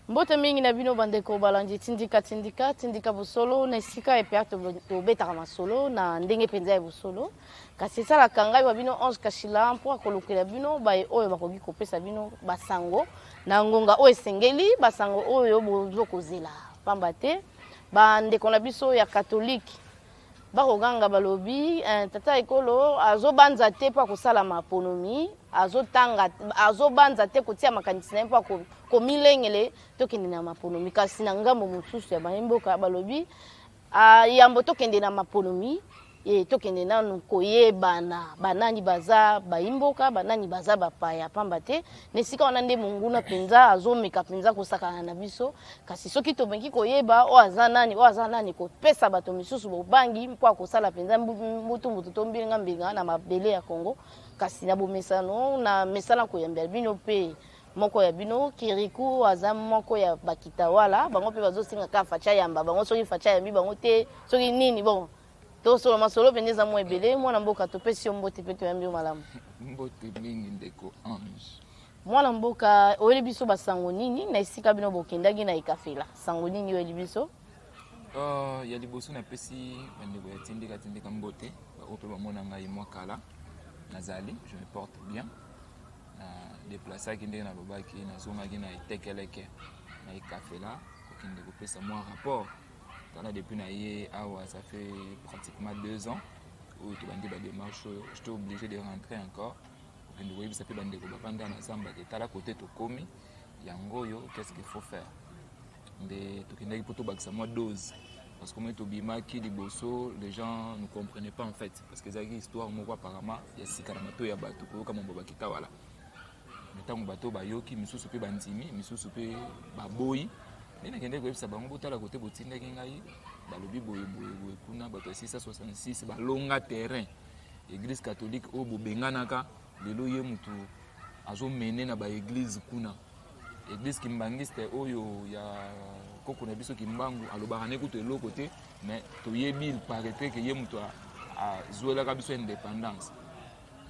Mbote mingi na bino bandeko balandi tindika busolo na esika epea tobetaka masolo na ndenge penza ya busolo kasi esalaka ngai ba bino 11 kashila mpo akolukela bino baye oyo bakoki kopesa bino basango na ngonga oyo esengeli basango oyo bozokozela pamba te bandeko na biso ya katolike bakoganga balobi tata ekolo azobanza te mpo akosala maponomi azobanza te kotia makanisi na ye mpo komilengele tokende na maponomi kasi na ngambo mosusu ya bayemboka balobi yambo tokende na maponomi tokende nanu koyebana banani baza bayimboka banani baza bapaya pamba te nesika wana nde monguna penza azomeka penza kosakana na biso kasi soki tobengi koyeba o aza nani kopesa bato misusu bobangi mpo akosala penza mutu tombilinga mbinga na mabele ya Kongo kasi na bomesano na mesana koyambela bino pe moko ya bino kiriku aza moko ya bakitawala bango pe bazosinga ka facha yamba bango soki facha yambi bango te soki nini bon to solo masolo pendeza mo ebele mwana mboka topesi mbote pe toyambi malamu mbote mingi ndeko ange mwana mboka oyeli biso basango nini na esika bino bokendaki na ikafela sango nini oyeli biso ya liboso na pesi bandeko ya tindika mbote ope bamona ngai mwa kala nazali je me porte bien na déplacer ki ndenge na lobaki nazongaki na itekeleke na ikafela kokende kopesa mwa rapport. Depuis ça fait pratiquement 2 ans où tu as des démarches, j'étais obligé de rentrer encore. Ça fait à côté de Komi, qu'est-ce qu'il faut faire? Mais tu as dose. Parce que les gens ne comprenaient pas en fait. Parce que c'est une histoire apparemment, il y a des caramato et abato, comme on va quitter. Voilà. Mais tant que bateau, bayoki, misusu pe bantimi, misusu pe baboyi. Mais na kende ko yebisa bango botala côté botindaki ngai balobi boye kuna bato 666 balonga terrain église catholique o bobenganaka lelo ye mutu azo mener na ba église kuna église kimbangiste oyo ya koko na biso kimbangu alobaka ne kuto eloko te mais to yebi il paraîtrait que ye mutu a zoela ka biso indépendance.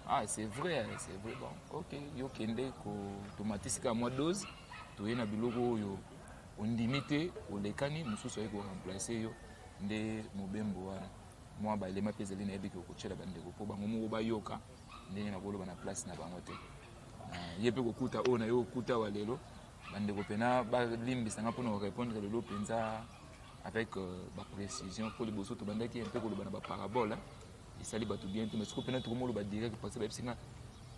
Ah c'est vrai bon OK yo kende ko tomatisika moi dose to ye na biloko oyo on limite au lekani mususu eko remplacer yo nde mobembo wana moi ba elema pezeli na ebiki kochela bandeko po bango mo ba yoka ndenge na koloba na place na bango te yepe kokuta ona yo kuta walelo bandeko pena ba limbisa nga pona répondre lelo penza avec ba précision pour les bosso to bandaki un peu koloba na ba parabole il sali ba tout bien mais ce ko pena to mo lo ba direct parce que ba singa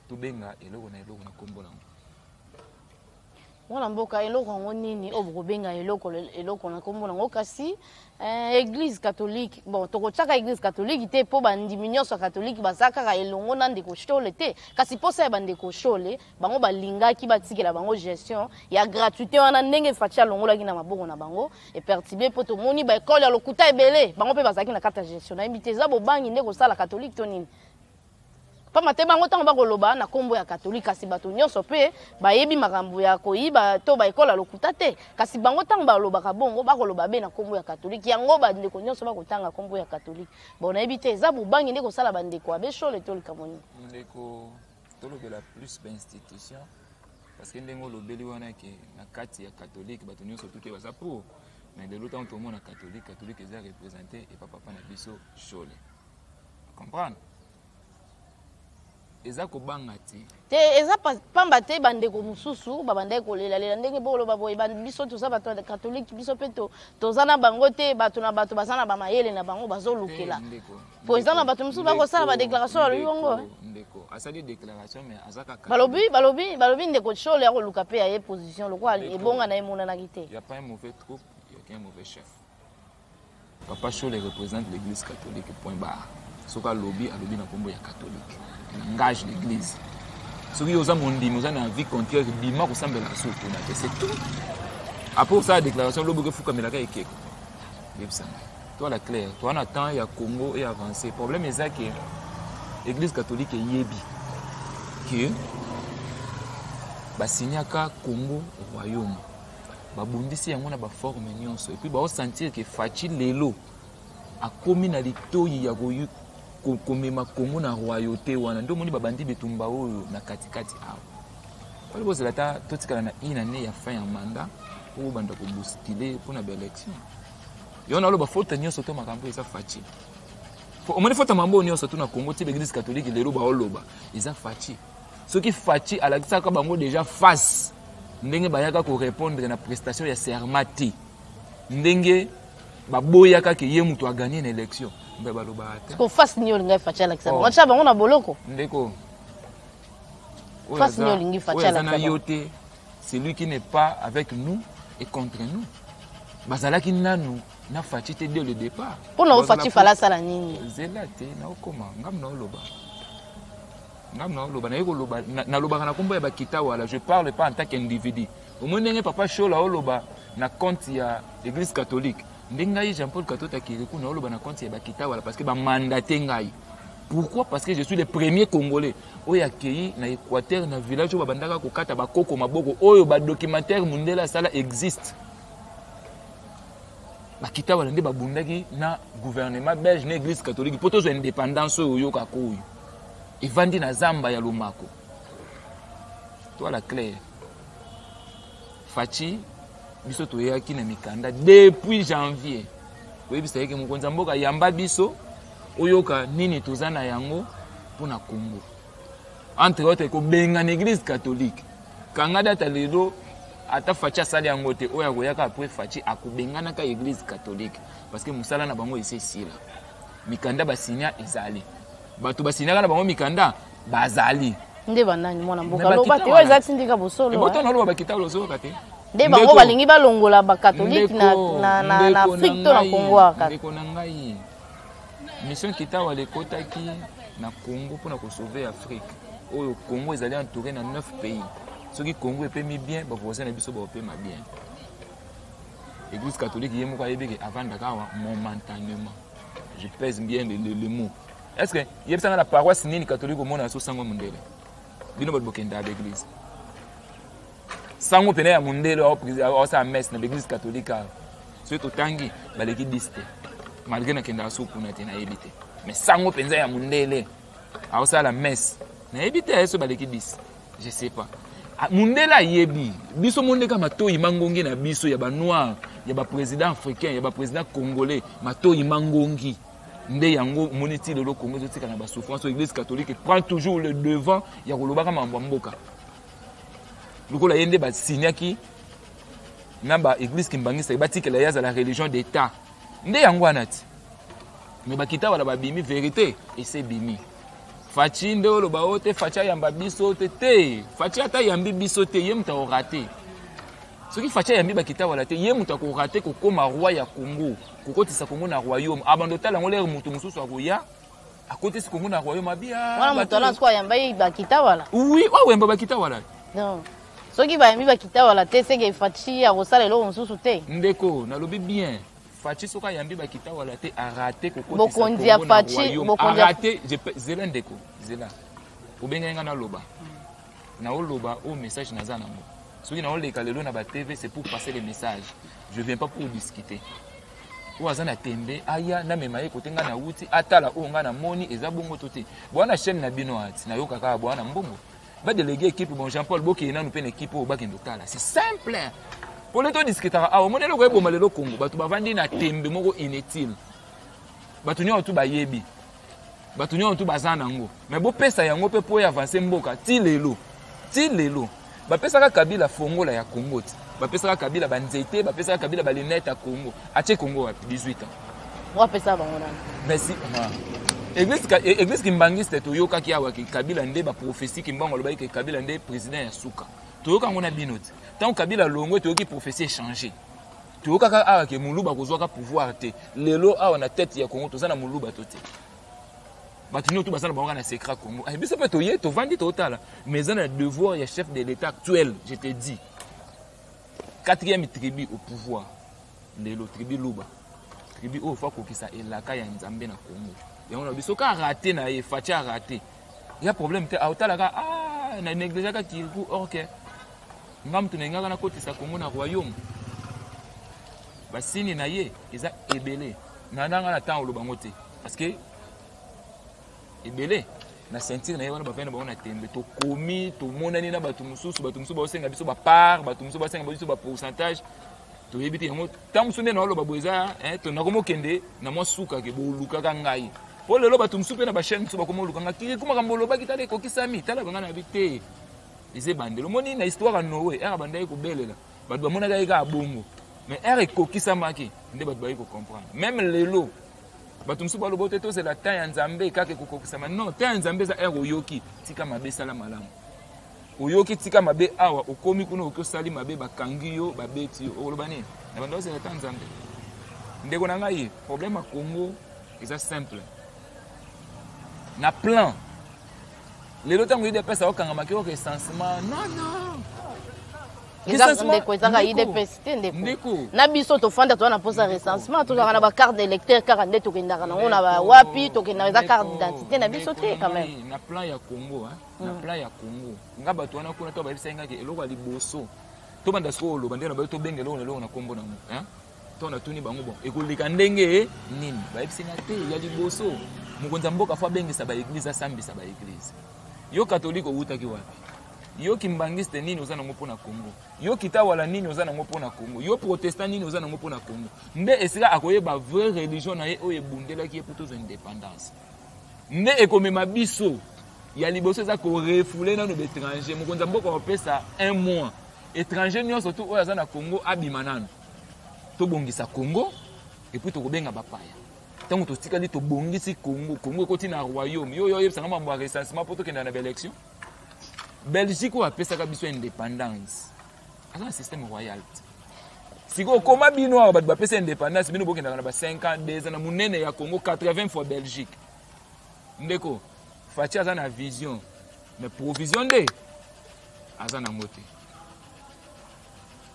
to benga eloko na kombola mwana mboka eloko ngo nini obobenga eloko na kombola ngo kasi église catholique bon tokochaka église catholique te po bandimi nyonso catholique basaka ka elongo na ndeko shole te kasi posa ya bandeko shole bango balingaki batikela bango gestion ya gratuité wana ndenge facha longolaki na maboko na bango et pertibe po to moni ba école ya lokuta ebele bango pe bazaki na kata gestion na imiteza bobangi ndeko sala catholique to nini Pama te bango tango bakoloba na kombo ya katolika kasi bato nyonso pe bayebi makambo ya koyiba to ba ekola lokuta te kasi bango tango balobaka bongo bakoloba be na kombo ya katolika yango bandeko nyonso bakotanga kombo ya katolika bona yebi te eza bobangi ndeko sala bandeko abe shole to likamoni ndeko to lobela plus ba institution parce que ndengo lobeli wana ke na kati ya katolika bato nyonso tuke baza pour mais de l'autre temps na katolika eza représenter et papa na biso shole comprendre eza ko bangati te eza pamba te bandeko mususu babandeko kolela ndenge bolo baboye biso to za bato ya catholique biso pe to zana bango te bato na bato bazana ba mayele na bango bazolukela po ezana bato mususu bako sala ba déclaration ya longo ndeko asali déclaration mais azaka balobi ndeko chole ya koluka pe ya position lokwa ebonga na emona na kite il y a pas un mauvais troupe il y a qu'un mauvais chef. Papa Chole représente l'église catholique point barre soka lobby alobi na kombo ya catholique engage l'église. Ce qui est mon dit, nous avons envie contraire, bima ko sambela soto na c'est tout. Après ça déclaration le boge fuka melaka ekeko. Bibsa. Toi la claire, toi on attend ya Congo et avancer. Problème est ça que l'église catholique yebi que ba signaka Congo royaume. Ba bundisi yango na ba forme nyonso et puis ba sentir que fachi lelo a komi na litoyi ya goyu komema Congo na royauté wana ndo moni babandi bitumba oyo na katikati awo. Wale bozela ta totikala na ina ne ya fin ya mandat pour banda ko bousculer pour na élection yo na loba faute nyonso to makambo eza faci au moins faute mambo nyonso to na Congo ti l'église catholique lelo ba oloba eza faci ce qui faci à la ça ka bango déjà face ndenge bayaka ko répondre na prestation ya serment ti ndenge baboyaka ke ye mutu a gagné une élection mbe baloba ata ko face ni olinga faci Alexandre wacha bango na boloko ndeko face ni olingi faci Alexandre c'est lui qui n'est pas avec nous et contre nous bazalaki nanu na faci te dès le départ pour na faci fala sala nini zela te na okoma ngam na oloba na yeko loba na loba na kombo ya bakita wala je parle pas en tant qu'individu au moins ndenge papa shola oloba na compte ya l'église catholique ndenge Jean-Paul Katota Kirikou na oloba na compte ya bakita wala parce que ba mandaté ngai. Pourquoi? Parce que je suis le premier Congolais oyo accueilli na Équateur na village oyo babandaka kokata bakoko maboko oyo ba documentaire Mundela sala existe. Bakita wala nde babundaki na gouvernement belge na église catholique poto zo indépendance oyo kakoyo. Evandi na zamba ya Lomako. Toi la claire. Faci biso toyaki na mikanda depuis janvier. Oui bisa yeke mukonza mboka yamba biso oyoka nini tozana yango pona Congo. Entre autres ko benga na église catholique. Kanga data lelo ata Faci asali yango te oya koyaka après Faci akubengana ka église catholique parce que musala na bango ese sila. Mikanda basinya ezali. Bato basinyaka na bango mikanda bazali. Nde banani mwana mboka loba te oyo ezati ndika bosolo. Boto na loba bakita lozo kate. Nde bango balingi balongola ba catholique na Afrique to na Congo aka. Ndeko na ngai. Mission Kitawa lekotaki na Congo pour na ko sauver Afrique. Oyo Congo ezali entouré na 9 pays. Ce qui Congo est mis bien, ba voisin na biso ba pema bien. Église catholique yemo ka yebeke avant dakawa momentanément. Je pèse bien le mot. Est-ce que il y a la paroisse nini catholique au monde à Sango Mundele? Bino bokenda à l'église. Sango pene ya Mundele au sa messe na l'église catholique. Ce to tangi baleki diste. Malgré na kenda so kuna te na yebite. Mais sango penza ya Mundele au sa la messe. Na yebite eso baleki diste. Je sais pas. Mundela yebi. Biso monde ka matoyi mangongi na biso ya ba noir, ya ba président africain, ya ba président congolais, matoyi mangongi. Nde yango moniti lelo Congo zotika na ba souffrance l'église catholique prend toujours le devant ya kolobaka mambo mboka. Lokola yende ba signaki na ba église kimbangisa batikela yaza la religion d'état. Nde yango anati. Mais bakita wala ba bimi vérité et c'est bimi. Faci nde oloba ote Faci yamba biso te. Faci ata yambi biso te yemuta o raté. Ce qui Faci yambi bakita wala te yemuta ko raté ko koma roi ya Congo. Kokotisa Congo na royaume abandota lango le mutu mususu akoya akotisa Congo na royaume abia wana mutu ala kwa yamba bakita wala oui wa yamba bakita wala non soki ba yambi bakita wala te seke Faci ya kosala lo mususu te ndeko nalobi bien Faci soka yambi bakita wala te a raté kokotisa bokondi ya Faci bokondi a raté zela ndeko zela obenga na loba na oloba au message na zanango soki na oleka lelo na ba TV c'est pour passer les messages je viens pas pour discuter. Ouazana tembe aya na mema yeko tenga na wuti atala onga na moni eza bongo tote bwana chaîne na bino ati na yoka ka bwana mbongo ba déléguer équipe bon Jean-Paul Boki na nous pen équipe au bakendo tala c'est simple pour les to discuter a monelo ko eboma lelo Congo batu bavandi na tembe moko inutile batu nyo tu bayebi batu nyo tu bazana ngo mais bo pesa yango pe po avancer mboka ti lelo ba pesa ka Kabila fongola ya Congo ti bapesaka Kabila banzete bapesaka Kabila balinete à Congo atie Congo à 18 ans wa pesa bango na merci église kimbangiste to yoka ki awa ki Kabila nde ba prophétie kimbango loba ki Kabila nde président ya suka to yoka ngona binoti tant Kabila longo to yoki prophétie changer to yoka ka awa ke muluba kozwaka pouvoir te lelo awa na tête ya Congo to zana muluba to te batunyo to basana bango na secret Congo ai biso pe to ye to vandi to tala mais on a devoir ya chef de l'état actuel je te dis. 4e tribu au pouvoir. Lelo tribu Luba. Tribu au fois ko kisa elaka ya Nzambe na Congo. Et on a biso ka raté na ye Faci a raté. Il y a problème te autala ka na négliger ka Kirikou OK. Ngam tu nenga na kotisa Congo na royaume. Basini na ye eza ebele. Na nanga na temps lobango te parce que ebele na sentir na yona ba vena ba ona tembe to komi to monani na batu mususu ba osenga biso ba part batu mususu ba senga biso ba pourcentage to yebiti yango tamusu ne na lo ba boza to na komo kende na mo suka ke bo luka ka ngai po lelo batu mususu pe na ba chaîne mususu ba komo luka ngaki kuma kambolo ba kitale ko kisami tala banga na bite ise bandelo moni na histoire nowe era bandai ko belela batu ba mona ga ika bongo mais era ko kisamaki nde batu ba ko comprendre même lelo batu mususu ba lo bote to c'est la temps ya nzambe kake ko kisama non temps ya nzambe za era oyoki tika mabe sala malamu oyoki tika mabe awa okomi kuna okosali mabe bakangi yo babeti yo oloba nini na bando c'est la temps nzambe ndeko na ngai problème à Congo est simple na plan lelo tango ide pesa okanga maki o recensement non ndeko ezaka ide pesa ndeko na biso tofanda to na posa recensement to na ba carte d'électeur car ndé to kendaka na ona ba wapi to kendaka za carte d'identité na biso te quand même na plan ya Congo na plan ya Congo ngaba to wana kuna to ba bisenga ke eloko liboso to banda so lo bandela ba to bengelo na kombo na to na tuni bango bon ekolika ndenge nini ba bisenga te ya liboso mukonza mboka fa bengisa ba église sambisa ba église yo catholique outaki wapi yo kimbangiste nini ozana ngo pona Congo yo kitawala nini ozana ngo pona Congo yo protestant nini ozana ngo pona Congo nde esika akoyeba vraie religion na ye o ebundela ki pour tous indépendance nde ekomema biso ya liboso za ko refouler na no étranger mukonza mboka opesa 1 mois étranger nyonso to oyo azana Congo abimanano to bongisa Congo et puis to kobenga bapaya tango to tikali to bongisi Congo ekoti na royaume yo yebisanga mambo ya recensement pour to kenda na élection Belgique ou apesaka biso indépendance asa un système royal siko koma bino ba pesa indépendance bino bokenda na ba 5 ans 2 ans na munene ya Congo 80 fois Belgique ndeko fachi asa na vision mais provision de asa na ngote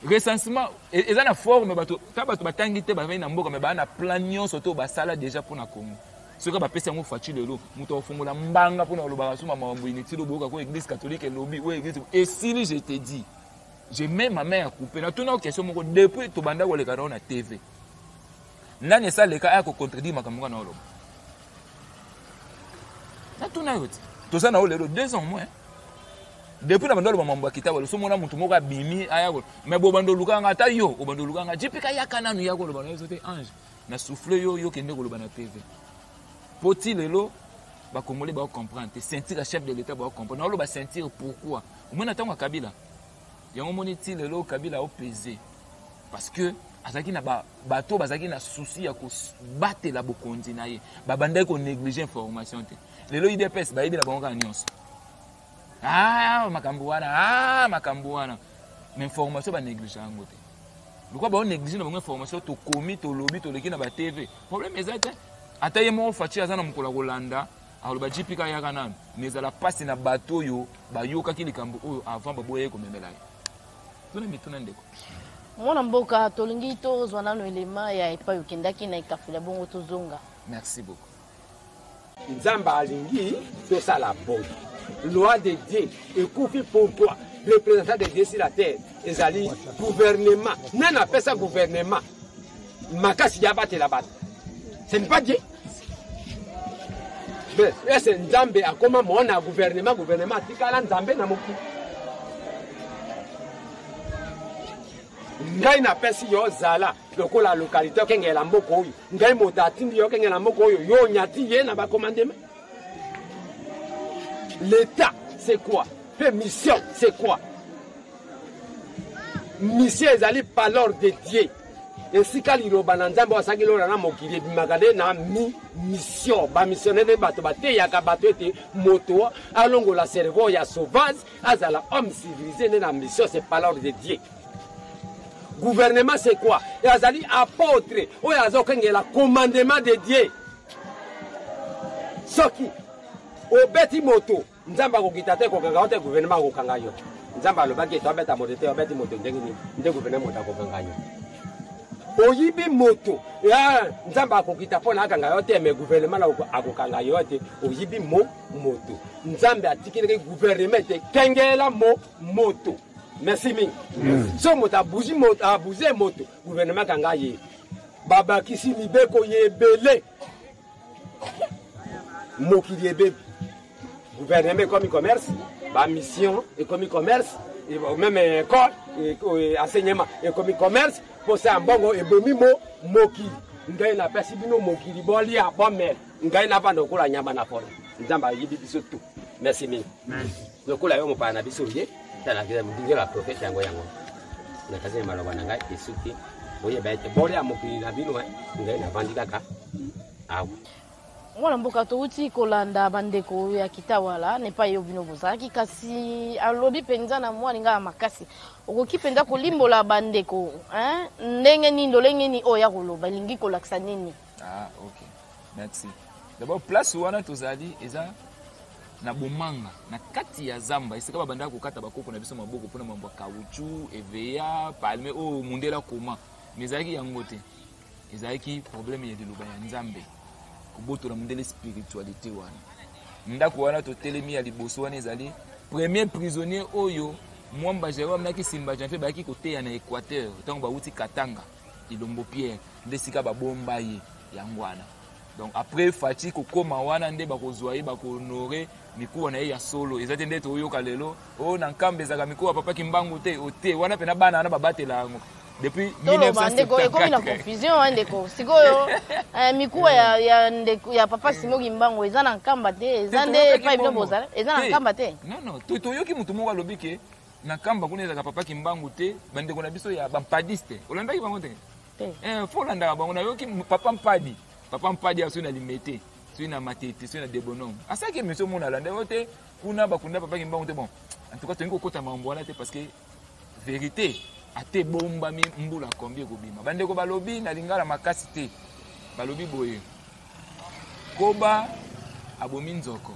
recensement eza na forme bato batangi te ba na mboka mais ba na plan nyonso to ba sala déjà pour na Congo ce que bapesa yango fachi lelo muto ofungola mbanga pona olobaka suma mambo inutile boka ko église catholique lobby ou église et si je te dis je mets ma main à couper na tuna question moko depuis to banda ko le karo na TV nani ça le ka ko contredire makambo na oloba na tuna yote to sana o lelo 2 ans moins depuis na banda lo mambo kitabo so mona mutu moko abimi aya ko mais bo bando lukanga ta yo o bando lukanga jipika yakana nu yako lo bando yote ange na souffle yo kende ko lo bana TV Poti lelo ba Congolais ba comprendre te sentir le chef de l'état ba comprendre on va sentir pourquoi au moins attends Kabila yango moniti lelo Kabila au pesé parce que azaki na bato bazaki na souci ya ko battre la bokondi na ye ba banda ko négliger information te lelo IDPS ba yebi na bango nyonso makambo wana mais information ba négliger yango te pourquoi ba négliger na bango information to komi to lobby to leki na ba TV problème exact ataye mo fachi azana mukola kolanda aloba jipika yaka nanu nezala pasi na bato yo bayoka kilikambo oyo avant baboye ko memela tuna mituna ndeko mwana mboka tolingi to zwana no elema ya epa yokendaki na ikafula bongo tozonga merci beaucoup nzamba alingi to sala bon loi de Dieu ekufi pourquoi représentant de Dieu sur la terre ezali gouvernement nana pesa gouvernement makasi ya bate la bate. Ce n'est pas Dieu. Mais c'est Nzambe à comment on a gouvernement tikala Nzambe na moku. Ngai na pesi yo zala loko la localité kengela mboko oyo. Ngai motatindi yo kengela mboko oyo yo nyati ye na ba commandement. L'état c'est quoi? Mission c'est quoi? Mission ezali par l'ordre de Dieu. Et si Kaliroba Nzambe wasaki lora na mokili bimagade na mission ba missionnaire bato bate yaka bato ete moto alongo la cerveau ya sauvage azala homme civilisé na mission c'est pas l'ordre de Dieu. Gouvernement c'est quoi? Et azali apôtre o yazo kengela commandement de Dieu. Soki obeti moto Nzamba ko kitate ko kanga ote gouvernement ko kanga yo. Nzamba lo baki to beta moto te obeti moto ndenge gouvernement ko kanga yo. Oyibi moto ya Nzamba akokita pona akanga yote me gouvernement na akokanga yote oyibi moto Nzambe atikile gouvernement te kengela moto merci mingi so moto abuzi moto gouvernement kanga ye baba kisi libeko yebele mokili ebe gouvernement comme commerce, ba mission et comme commerce, et même école et enseignement et comme commerce pour ça bongo et bomimo moki ngai na pesi bino moki liboli a bomel ngai na bando kola nyama na pole nzamba yibi biso tout merci mille lokola yo mopana biso ye tala kile mdingela profete yango na kazi maloba na ngai esuki boye baite boli a moki na bino ngai na bandika ka awu mwana mboka touti kolanda bandeko ya kitawala ne pa yo bino bozaki kasi alobi penza na mwana nga makasi okoki penza kolimbola bandeko ndenge ni ndolenge ni oya koloba lingi kolakisa nini OK merci d'abord place wana tozali eza na bomanga na kati ya zamba isika babanda kokata bakoko na biso maboko pona mambo kauchu EVA palme mundela koma mezaki yango te ezaki problème ya diloba ya nzambe kuboto na mundele spiritualité wana ndako wana to telemi ya liboso wana ezali premier prisonnier oyo mwamba Jérôme naki simba janfe baki koteya na Équateur tango bauti Katanga Ilombo Pierre ndesika babomba ye yangwana donc après fati kokoma wana nde bakozwa ye bakohonorer mikuwa na ye ya solo ezate nde toyoka lelo na nkambe ezaka mikuwa papa kimbangu te ote wana pena bana wana babatela yango depuis 1974 comme la confusion ndeko sikoyo mikuwa ya papa Simo Kimbangu eza na nkamba te eza nde pa ibino bozala eza na nkamba te non toyoki mutu moko alobi ke na nkamba kuna ezaka papa Kimbangu te bandeko na biso ya bampadiste olandaki bango te fo olandaka bango nayoki papa mpadi aso na limete soki na matete soki na debonome asaki émission mona alanda yo te kuna bakunda papa Kimbangu te bon en tout cas tolingi kokota mambo wana te parce que vérité ate bomba mbula kombi ekobima bandeko balobi na lingala makasi te balobi boye koba abomi nzoko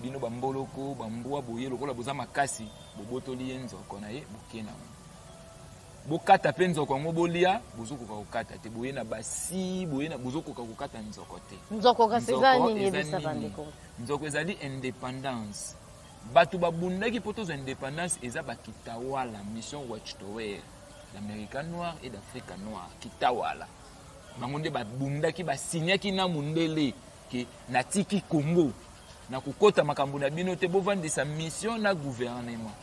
bino bamboloko bambwa boye lokola boza makasi bobotoli ye nzoko na ye bokena bokata pe nzoko yango bolia bozokoka kokata te boye na basi boye na bozokoka kokata nzoko te nzoko kasi eza nini yebisa bandeko nzoko ezali indépendance bato babundaki po tozwa indépendance eza bakitawala mission Watchtower d'Amérique noire et d'Afrique noire kitawala bango nde babundaki basinyaki na mundele ke natiki Congo na kokota makambo na bino te bovandisa mission na gouvernement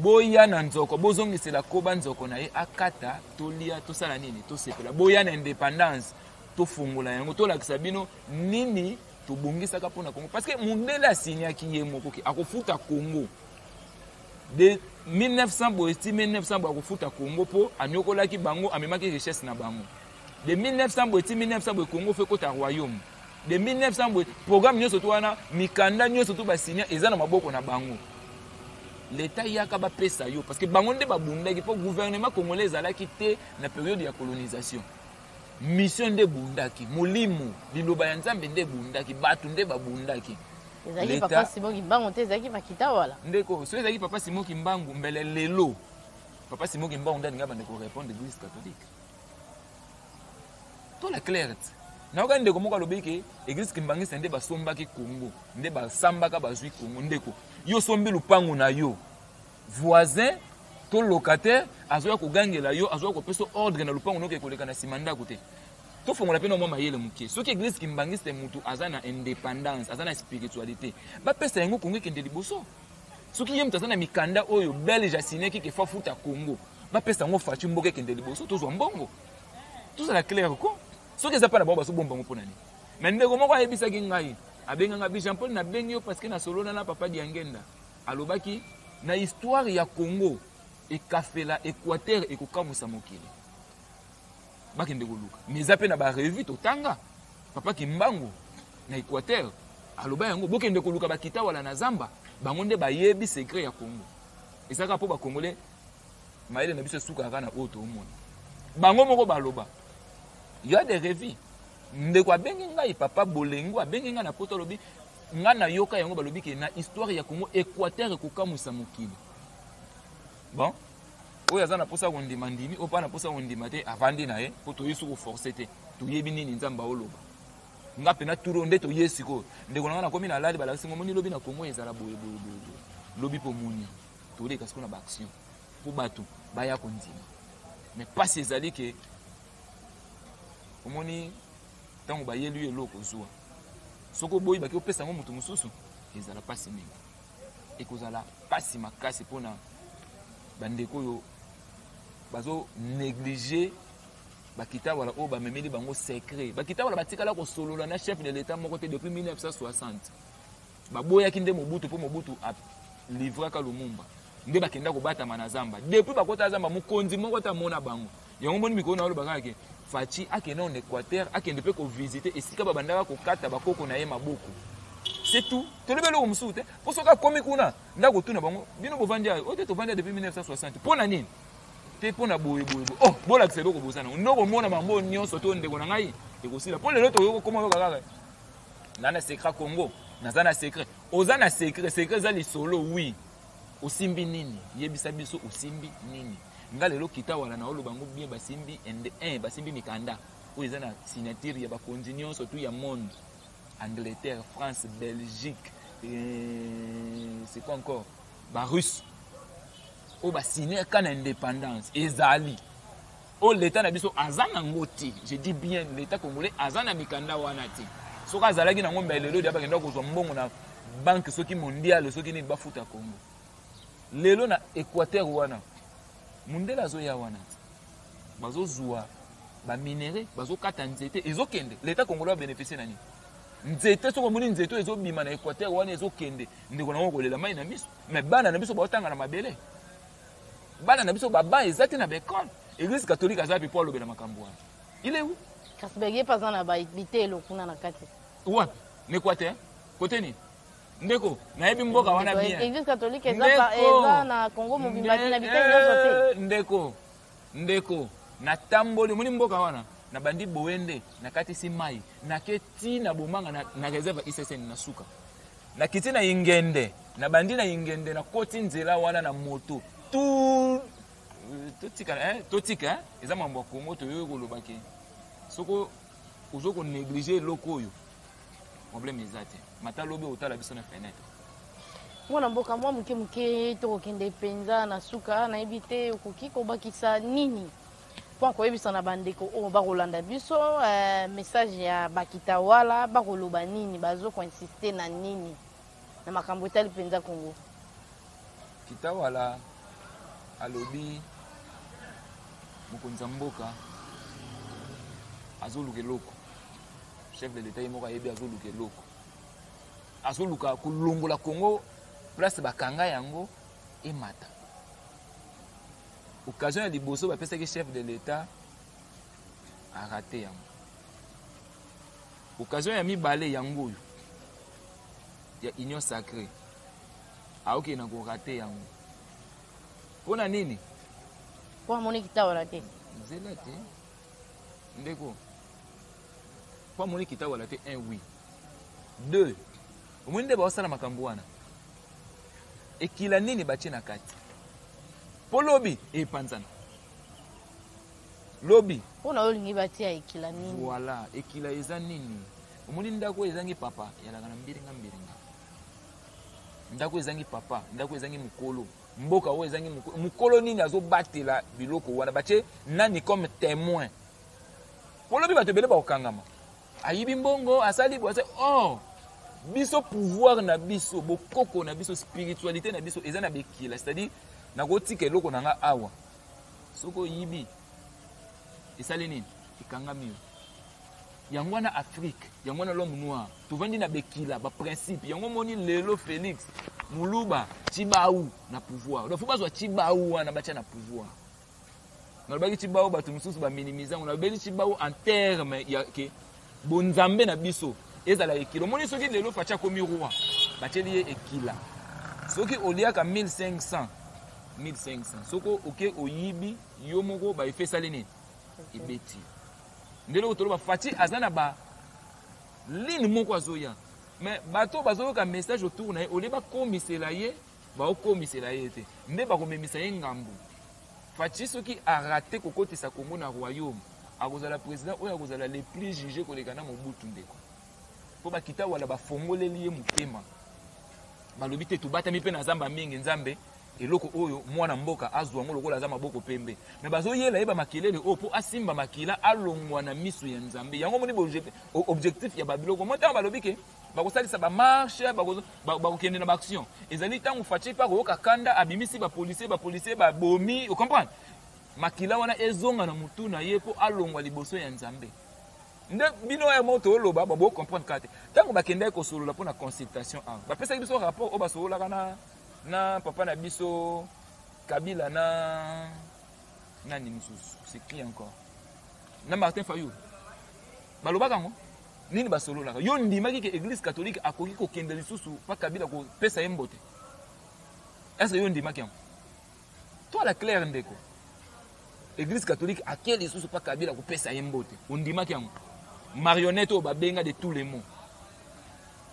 boya na nzoko bozongisela koba nzoko na ye akata tolia tosala nini tosepela boya na indépendance tofungola yango tolakisa bino nini tobongisaka mpona Congo parce que mundele asinyaki ye moko ke akofuta Congo de 1900 boye ti 1900 boye akofuta Congo po anyokolaki bango amemaki richesse na bango de 1900 boye ti 1900 boye Congo fe kota royaume de 1900 boye programme nyonso to wana mikanda nyonso to basinya eza na maboko na bango l'État yaka bapesa yo parce que bango nde babundaki po gouvernement congolais ezalaki te na période ya colonisation mission nde bundaki molimo liloba ya nzambe nde bundaki bato nde babundaki ezaki papa Simo Kimbangu te ezaki bakitawala ndeko so ezaki papa Simo Kimbangu mbele lelo papa Simo Kimbangu ndani ngaba ndeko répondre l'église catholique to la clarté na oka ndeko moko alobiki église Kimbangisa nde basombaki Congo nde basambaka bazwi Congo ndeko yo sombi lupango na yo voisin to locataire azoya kogangela yo azoya kopesa ordre na lupango noke koleka na simanda kote to fongola pena mwa mayele muke soki église Kimbangisa mutu aza na indépendance aza na spiritualité bapesa yango Congo kende liboso soki ye mutu aza na mikanda oyo belge asineki ke fa futa Congo bapesa yango faci mboka kende liboso tozwa mbongo tozala clair ko soki eza pa na bango basobomba ngo mpona nini me ndeko moko ayebisaki ngai abenganga bi Jean Paul na bengi yo parce que na solona na papa Diangenda alobaki na histoire ya Congo ekafela Équateur ekokamusa mokili bakende koluka mais eza pe na barevue totanga papa Kimbangu na Équateur aloba yango bokende koluka bakitawala na zamba bango nde bayebi secret ya Congo ezaka po bakongolais mayele na biso suka kaka na oyo toomona bango moko baloba il y a des revues ndeko abengi ngai papa Bolengo abengi ngai na poto lobi nga na yoka yango balobi ke na histoire ya Congo Équateur ekokamusa mokili bon oyo aza na posa kondima ndimi oyo mpa na posa kondima te avandi na ye po toyei suku force te toyebi nini nzambe aoloba nga pena turo nde toyei sikoyo ndeko na nga nakomi na lali balakisi ngo moni lobi na Congo ezala boye lobi mpo moni toleka sikoyo na baaction mpo bato baya kondima mais pasi ezali ke omoni ntango bayeli yo eloko kozwa soko boyi baki opesa ngo mutu mususu ezala pasi mingi ekozala pasi makasi mpona bandeko oyo bazo négliger bakita wala oyo bamemeli bango secret bakita wala batikala kosolola na chef de l'état moko te depuis 1960 baboyaki nde Mobutu mpo Mobutu alivraka Lumumba nde bakenda kobatama na zamba depuis bakota zamba mokonzi moko ta mona bango yango moni mikolo na olo bakaki Faci akende en Équateur akende pe ko visiter esika babandaka kokata bakoko na ye maboko c'est tout tolobelo omsute po soka komi kuna ndako tuna bango bino bovandi ayo ote tovandi depuis 1960 pona nini te pona boye oh bola kiselo ko bosana ndoko mona mambo nyonso to ndeko na ngai ekosila po lelo to yoko koma kaka nana secret Congo nazana secret ozana secret za lisolo oui osimbi nini yebisa biso osimbi nini nga lelo kita wala na olo bango bien basimbi basimbi mikanda oyo eza na signature ya bakonzi nyonso tu ya monde Angleterre, France, Belgique, c'est quoi encore? Russe. Au bas signé quand l'indépendance, Ezali. Oh l'État n'a biso azana ngoti. Je dis bien l'État congolais azana mikanda wanati. Soka azalaki na ngomba lelo dia bakenda ko mbongo na banque soki mondiale soki ni bafuta Congo. Lelo na Équateur wana. Mundela zo ya wanati. Bazo zuwa ba minéraux, bazo kata nzete ezokende. L'État congolais bénéficier nani? Nzete soko muni nzeto ezo bima na Équateur wana ezokende ndeko na kolela mai na miso mais bana na biso baotanga na mabele bana na biso baba ezati na bekon église catholique azapi pour lobela makambo wana il est où kasbege pas na ba bitelo kuna na kati wapi na Équateur côté ni ndeko na yebi mboka wana bien église catholique eza na Congo mobimba na bitelo ndeko na tamboli muni mboka wana na bandi boende na kati si mai na keti na bomanga na reserve ISSN na suka na kiti na ingende na bandi na ingende na koti nzela wana na moto totika eza mambo ko moto yo kolobaki soko uzoko négliger loko yo problème ezate mata lobe otala biso na fenêtre mwana mboka mwa muke to kende penza na suka na ebite okoki ko bakisa nini pour koyebisa na bandeko o bakolanda biso message ya bakita wala bakoloba nini bazo ko insister na nini na makambo etali penza Congo kita wala alobi mokonza mboka azoluka eloko chef de l'état yemoko ayebi azoluka eloko azoluka kulongola Congo place bakanga yango emata occasion ya liboso bapesaki chef de l'état a raté yango occasion ya mibale yango oyo ya union sacrée aoki na ko raté yango pona nini po amoni kitawala te nzela te ndeko po amoni kitawala te 1 oui 2 omoni nde baosala makambo wana ekila nini batie na kati po lobi epanzana lobi pona olingi batia ekila nini voilà ekila eza nini omoni ndako ezangi papa yalaka na mbiringa ndako ezangi papa ndako ezangi mukolo mboka o ezangi mukolo nini azobatela biloko wana batie nani comme témoin po lobi bato bele bakokangama ayibi mbongo asali bo ase oh biso pouvoir na biso bokoko na biso spiritualité na biso eza na bekila c'est-à-dire nakotika eloko na nga awa soko yibi esali nini ekangami yo yango wana Afrique yango wana l'homme noir tovandi na bekila ba principe yango moni lelo Félix Muluba Tshibau na pouvoir donc faut bazwa Tshibau wana batia na pouvoir nalobaki Tshibau bato mususu ba minimiser on abeli Tshibau en terme ya ke bonzambe na biso ezala ekila moni soki lelo facha komi roi batieli ye ekila soki oliaka 1500 soko oke oyibi yo moko ba efesali nini ebeti ndelo tolo ba fati azana ba ligne moko azoya mais bato bazoyoka message autour na ye oliba komisela ye ba okomisela ye te nde ba komemisa ye ngambu fati soki a raté kokotisa Congo na royaume akozala président oyo akozala le plus jugé koleka na Mobutu ndeko po bakita wala bafongoleli ye motema balobi te tubatami mpe na zamba mingi nzambe eloko oyo mwana mboka azwa ngo lokola za maboko pembe mais bazo yela yeba makelele o po asimba makila alongwa na misu ya Nzambe yango moni objectif ya babiloko mota balobike bakosalisa ba marche bakokende na ba action ezali tango fachi pa ko kanda abimisi ba policier ba bomi vous comprenez makila wana ezonga na mutu na ye po alongwa liboso ya Nzambe nde bino ya moto oloba babo comprendre kate tango bakende ko solola po na consultation ba pesa biso rapport o ba solola kana na papa na biso Kabila na nani mususu c'est qui encore na Martin Fayou baloba kango nini basolola yo ndimaki ke église catholique akoki ko kende lisusu pa Kabila ko pesa yembote est-ce yo ndimaki yango toi la claire ndeko église catholique akeli lisusu pa Kabila ko pesa yembote ondimaki yango marionnette o babenga de tous les mots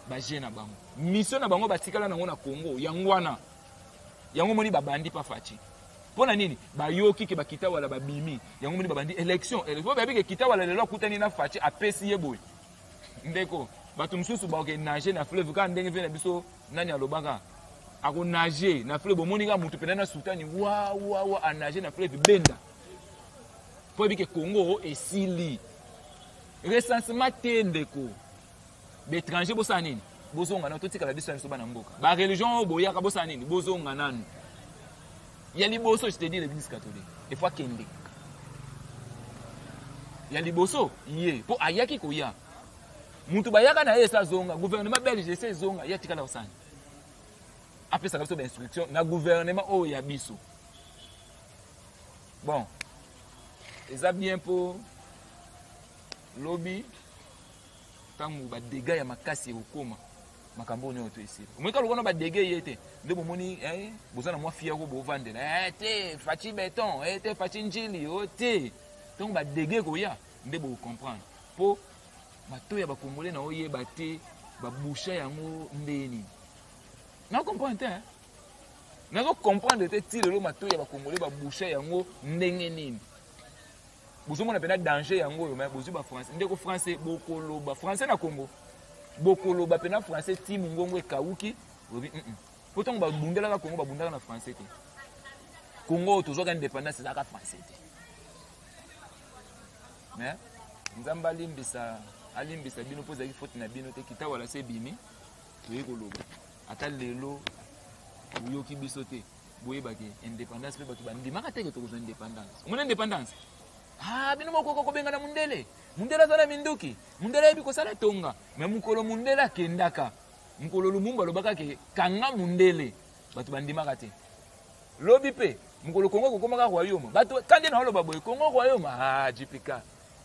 ba jena bango mission na bango batikala nango na Congo yangwana yango moni babandi pa fachi pona nini bayoki ke bakita wala babimi yango moni babandi élection ba bike kita wala lelo kutani na fachi apesi yeboy ndeko batu msusu ba ke nager na fleuve ka ndenge vena biso nani alobanga ako nager na fleuve moni ka mutu penana sultani wa a nager na fleuve benda po bike Congo esili recensement tendeko l'étranger bosa nini bozonga na totika la biso biso bana mboka ba religion boyaka bosa nini bozonga nanu ya liboso je te dis l'église catholique il faut kende ya liboso ye po ayaki koya muntu bayaka na esa zonga gouvernement belge ese zonga ya tika la osani apesa biso d'instruction na gouvernement o ya biso bon eza bien pour lobby tangu ba dégâts ya makasi okoma makambo nyo to esili mweka lokona ba dégâts yete nde bomoni bozana mwa fia ko bovandela te fachi béton te fachi njili te tangu ba dégâts ko ya nde bo comprendre po mato ya ba kongolais na oyeba te ba boucha yango ndeni na comprendre na zo comprendre te ti lelo mato ya ba kongolais ba boucha yango ndenge nini bozomo na pena danger yango yo mais bozu ba français ndeko français bokolo ba français na Congo bokolo ba pena français ti mungongo ekauki obi pourtant ba bundela ka Congo ba bundela na français te Congo tozoka indépendance za ka français te mais nzamba alimbisa bino poza ki faute na bino te kita wala se bimi toye koloba ata lelo uyoki biso te boye ba ke indépendance pe ba bandimaka te ke tozo indépendance mon indépendance bino moko benga na mundele zana minduki mundele yebi kosala tonga me mukolo mundele akendaka mukolo lumumba lobaka ke kanga mundele batu bandimaka te lobi pe mukolo Kongo kokomaka royaume batu kande na loba boye Kongo royaume jipika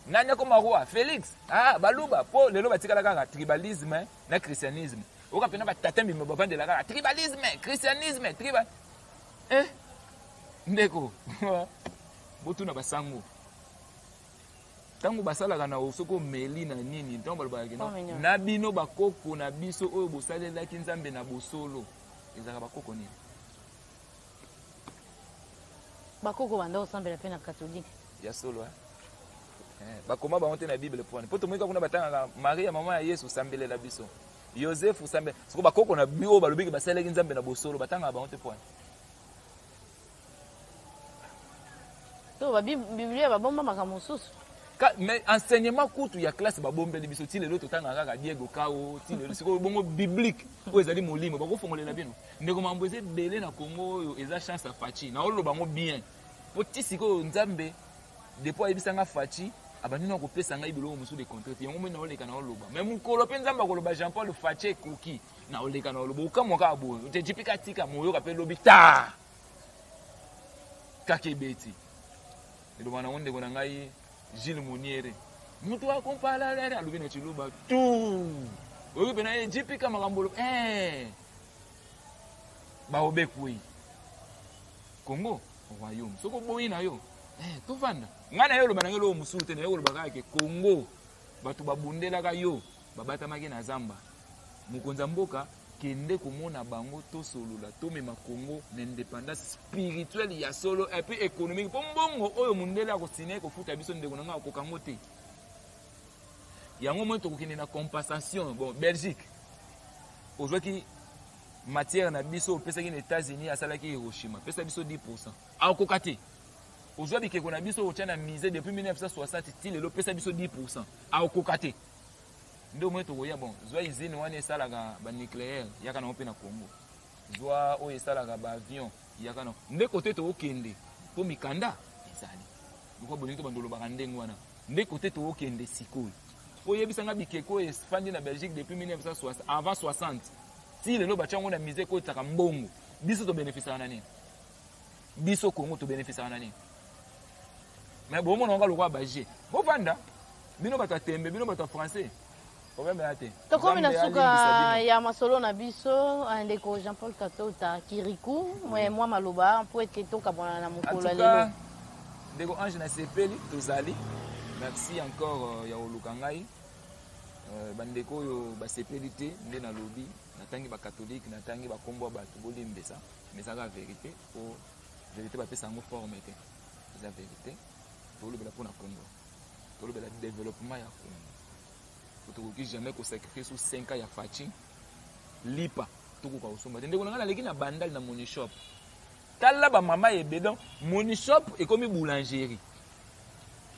nanya koma roi Félix baluba po lelo batikala kaka tribalisme na christianisme oka pena batata mbimba bavandela kaka tribalisme christianisme tribal ndeko botuna basango tango basalaka na osoko meli na nini tango balobaka na bino bakoko na biso oyo bosalelaki Nzambe na bosolo ezaka bakoko nini bakoko banda osambela pe na catholique ya solo bakoma bango te na bible pone po tomoyika kuna batangaka Maria mama ya Yesu osambelela biso Joseph osambe soko bakoko na bio balobiki basalelaki Nzambe na bosolo batangaka bango te pone to ba biblia babomba makambo mosusu mais enseignement kutu ya classe babombeli biso ti lelo totanga kaka Diego Kao ti lelo siko bongo biblique oyo ezali molimo bakofongolela bino ndeko mambo eze belé na Congo oyo eza chance ya fachi na oloba ngo bien po ti siko Nzambe depuis ayebisanga fachi abandina kopesa ngai biloko mosusu de contrat yango mona oleka na oloba mais mukolo pe Nzambe akoloba Jean Paul fachi ekoki na oleka na oloba okamwa kaka boye te jipika tika moyoka pe lobi ta kakebeti eloba na ndeko na ngai Gilles Moniere mutu wa kompala lele alubi na chiluba tu oyo pena jipika makambolo ba obekui Congo royaume soko boyi na yo to vanda ngana yo loba na ngelo musute na yo loba kake Congo batu babundela ka yo babata maki na zamba mukonza mboka kende komona bango to solola to mema Congo na indépendance spirituelle ya solo et puis économique po mbongo oyo mundela ko sine ko futa biso ndeko nanga ko kango te yango mo to kokende na compensation bon Belgique ozwaki matière na biso pesa ki na États-Unis asala ki Hiroshima pesa biso 10%. A kokate. Aujourd'hui que qu'on a biso au tchana misé depuis 1960 til le pesa biso 10%. A kokate. Ndo mwe to ya bon, zwa izine wana esala ga ba nucléaire yaka na ope na Congo. Zwa o esala ga ba avion yaka na. Nde côté to okende po mikanda ezali. Ko bonito bandolo ba ndengo wana. Nde côté to okende sikoyi. Po yebisanga bikeko Espagne na Belgique depuis 1960 avant 60. Si le loba chango na misé ko tsaka mbongo. Biso to bénéficier na nini? Biso Congo to bénéficier na nini? Mais bon mon onga lokwa baje. Bo vanda. Bino bato tembe, bino bato français. Tokomi na suka ya masolo na biso ndeko Jean-Paul Katota Kirikou moi maloba po ete tokabona na mokolo lelo ndeko Ange na sepeli tozali merci encore ya oluka ngai bandeko yo ba sepeli te nde na lobi natangi ba catholique natangi ba kombo bato bolimbesa mais ça la vérité o vérité ba pesa ngo forme te la vérité tolobela pona Congo tolobela développement ya Congo tu jamais qu'on sacrifie sous 5 ans ya fachi lipa tout ko osomba ndeko ngana leki na bandal na money shop tala ba mama ebedon money shop et comme boulangerie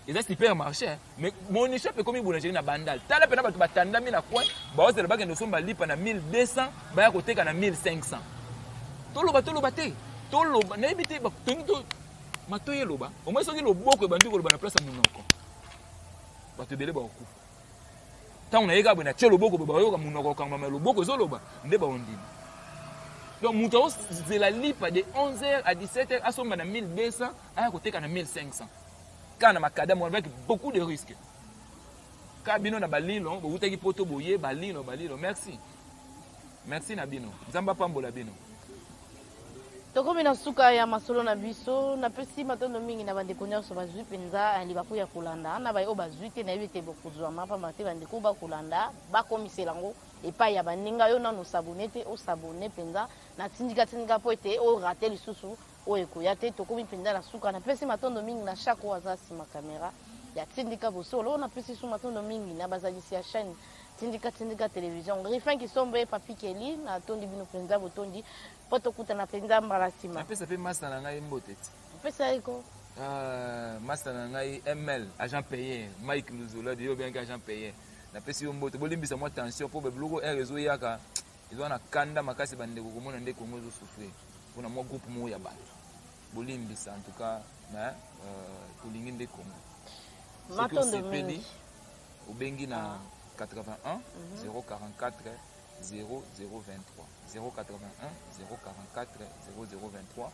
et ça supermarché mais money shop et comme boulangerie na bandal tala pena batu batanda mi na coin ba ozela ba kendo somba lipa na 1200 ba ya koteka na 1500 toloba te toloba na ebite ba tonito matoye loba au moins soki loboko bandi ko loba na place munoko batu bele ba okufa tant on a égabé na tchelo boko ba yoka munoko kangama loboko zoloba nde ba ondini donc muto c'est la lipa de 11h à 17h à somba na 1200 à côté kana 1500 kana makadam avec beaucoup de risques kabino na balilo bo utaki poto boye balilo merci na bino nzamba pambola bino tokomi na suka ya masolo na biso na pesi matondo mingi na bandeko nyonso bazwi penza ali bakuya kolanda na bayo bazwi te na yebite bokuzwa mapa mate bandeko ba kolanda bakomisela ngo epai ya baninga yo nano sabone te o sabone penza na tindika po ete o rater lisusu o ekoya te tokomi penza na suka na pesi matondo mingi na chaque waza sima kamera ya tindika bosolo na pesi su matondo mingi na bazalisi ya chaîne tindika télévision Griffin qui sombe papi Kelly na tondi bino penza botondi poto kuta na penza mbala sima apesa pe masa na ngai mbotete apesa iko masa na ngai ML agent payé Mike Luzola de yo bien agent payé na pesi yo mbote bolimbisa mo attention po bebloko rezo yaka izo na kanda makasi bande ko mona nde Congo zo souffrir pona mo groupe mo ya bana bolimbisa en tout cas na tulingi nde Congo matondo mingi ubengi na 81 044 0023 081 044 0023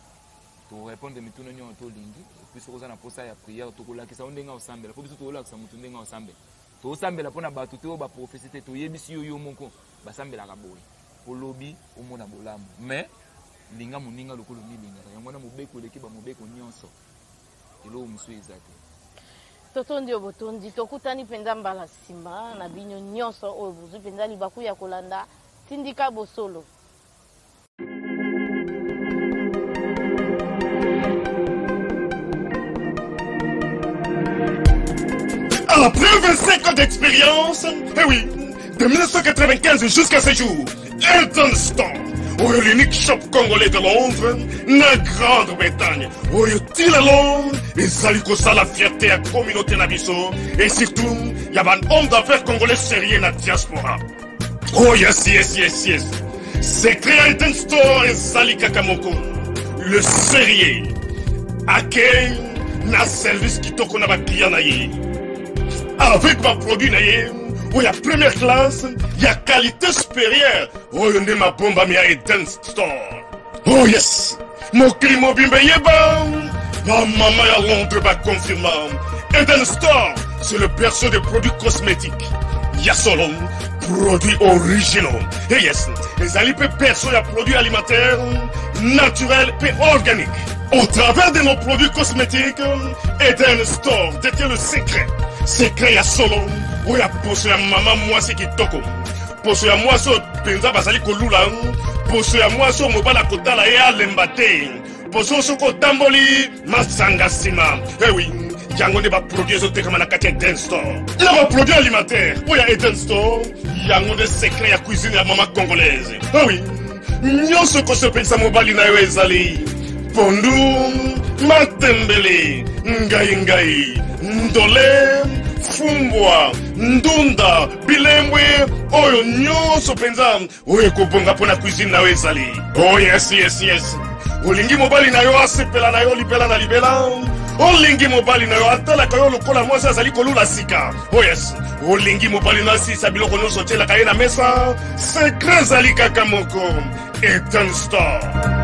to répondre de mituno nyo to lingi puis sokoza na posa ya prière to kolakisa ondenga osambela po biso to kolakisa mutu ndenga osambela to osambela pona batu te o ba prophétie to yebisi yo moko basambela ka boye olobi omona bolamu mais linga muninga lokolo milinga yango na mobeko leki ba mobeko nyonso elo musu ezate totondi obotondi tokutani penza mbala sima na binyo nyonso oyo bozwi penza libaku ya kolanda tindika bosolo Après 25 ans d'expérience, eh oui, de 1995 jusqu'à ce jour, Elton Store, l'unique shop congolais de Londres, la Grande-Bretagne, il est Londres, et Saliko ça la fierté à la communauté Nabiso, et surtout, il y a un homme d'affaires congolais sérieux dans la diaspora. Oh yes. C'est créé Elton Store et Salika Kamoko, le sérieux, à quel na service qui t'a qu'on a client avec ma produit où il y a première classe, il y a qualité supérieure. Oh, il y a ma bombe à Eden Store. Oh yes, mon climat bimbe yeba. Ma maman à Londres va confirmer. Eden Store, c'est le berceau des produits cosmétiques. Il y a solo produits originaux. Et yes, les alipes berceau de produits alimentaires, naturels et organiques. Au travers de nos produits cosmétiques, Eden Store détient le secret. Secret ya solo, où ya poso ya maman moi c'est qui toko. Poso ya moi so penza basali kolula, poso ya moi so mobala kotala ya lembate. Poso so ko tamboli masanga sima. Eh oui, yango ne ba produit zo te kama na kati Eden Store. Na ba produit alimentaire, où ya Eden Store, yango de secret ya cuisine ya maman congolaise. Eh oui, nyonso kosepelisa mobali na yo ezali pondu matembele ngai ndole fumbwa ndunda bilembwe oyo nyonso mpenza oyo ekobonga mpona cuisine na yo ezali oh yes olingi mobali na yo asepela na yo libela na libela olingi mobali na yo atalaka yo lokola mwasi azali kolula sika oh yes olingi mobali na asisa biloko nyonso otielaka ye na mesa sekre ezali kaka moko Etan Star.